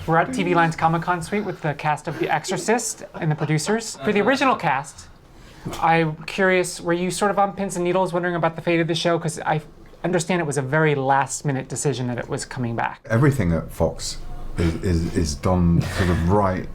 We're at TVLine's Comic-Con suite with the cast of The Exorcist and the producers. For the original cast, I'm curious, were you sort of on pins and needles wondering about the fate of the show? Because I understand it was a very last-minute decision that it was coming back. Everything at Fox is done sort of right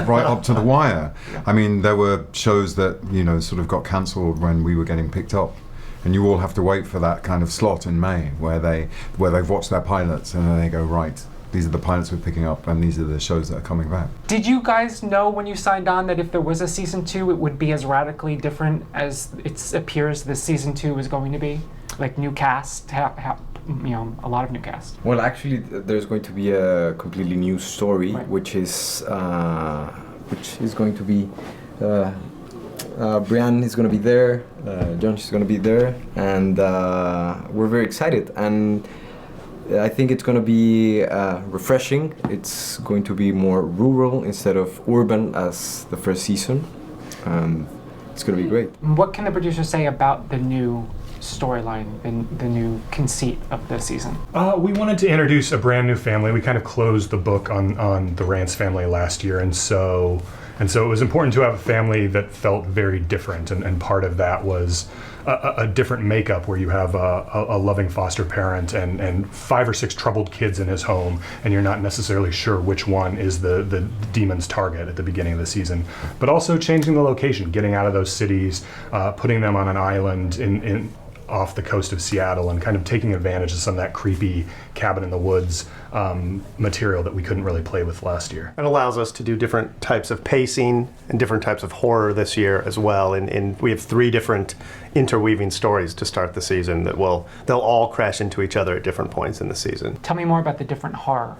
up to the wire. I mean, there were shows that, sort of got cancelled when we were getting picked up. And you all have to wait for that kind of slot in May where they've watched their pilots and then they go, right, these are the pilots we're picking up and these are the shows that are coming back. Did you guys know when you signed on that if there was a season 2, it would be as radically different as it appears this season 2 is going to be? Like new cast, a lot of new cast. Well, actually, there's going to be a completely new story, right, which is going to be Brian is going to be there, John is going to be there, and we're very excited. And I think it's going to be refreshing. It's going to be more rural instead of urban as the first season. It's going to be great. What can the producers say about the new storyline, the new conceit of the season? We wanted to introduce a brand new family. We kind of closed the book on the Rance family last year, and so it was important to have a family that felt very different, and part of that was a different makeup where you have a loving foster parent and 5 or 6 troubled kids in his home, and you're not necessarily sure which one is the demon's target at the beginning of the season. But also changing the location, getting out of those cities, putting them on an island in off the coast of Seattle, and kind of taking advantage of some of that creepy cabin in the woods material that we couldn't really play with last year. It allows us to do different types of pacing and different types of horror this year as well. And we have 3 different interweaving stories to start the season that they'll all crash into each other at different points in the season. Tell me more about the different horror.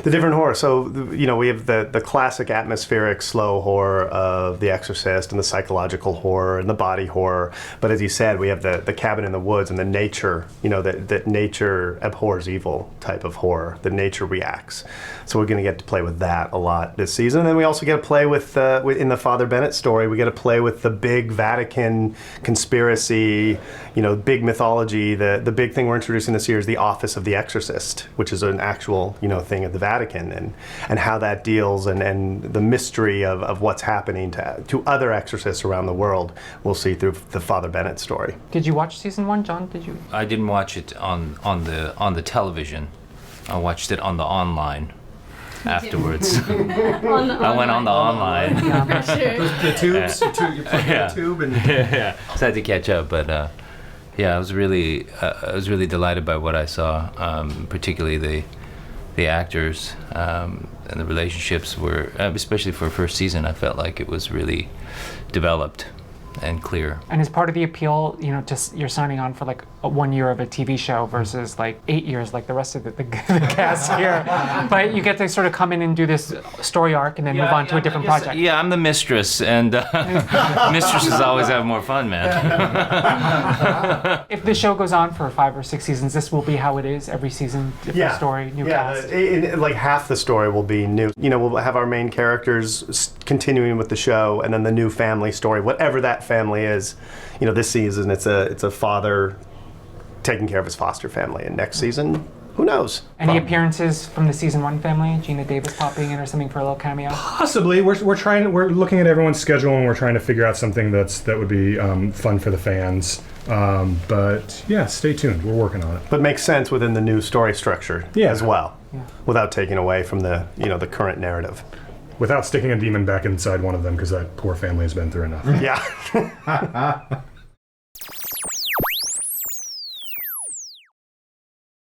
The different horror. So, we have the classic atmospheric slow horror of The Exorcist and the psychological horror and the body horror. But as you said, we have the cabin in the woods and the nature, that nature abhors evil type of horror. The nature reacts. So we're going to get to play with that a lot this season. And then we also get to play with in the Father Bennett story, we get to play with the big Vatican conspiracy, big mythology. The big thing we're introducing this year is the Office of the Exorcist, which is an actual, thing at the Vatican, and how that deals and the mystery of what's happening to other exorcists around the world we'll see through the Father Bennett story. Did you watch season 1, John? Did you? I didn't watch it on the television. I watched it on the online afterwards. I went on the online. Yeah. The tubes, you plug in the tube and yeah. So I had to catch up, but I was really delighted by what I saw, particularly the actors and the relationships were, especially for a first season, I felt like it was really developed and clear. And as part of the appeal, just you're signing on for like 1 year of a TV show versus like 8 years like the rest of the cast here. But you get to sort of come in and do this story arc and then move on to a different project. Yeah, I'm the mistress, and mistresses always have more fun, man. If the show goes on for 5 or 6 seasons, this will be how it is every season, different story, new cast. Like half the story will be new. We'll have our main characters continuing with the show, and then the new family story, whatever that family is. This season it's a father taking care of his foster family, and next season, who knows? Any appearances from the season 1 family? Gina Davis popping in or something for a little cameo? Possibly. We're looking at everyone's schedule, and we're trying to figure out something that would be fun for the fans. But yeah, stay tuned. We're working on it. But makes sense within the new story structure as well, without taking away from the the current narrative. Without sticking a demon back inside one of them, because that poor family has been through enough. Yeah.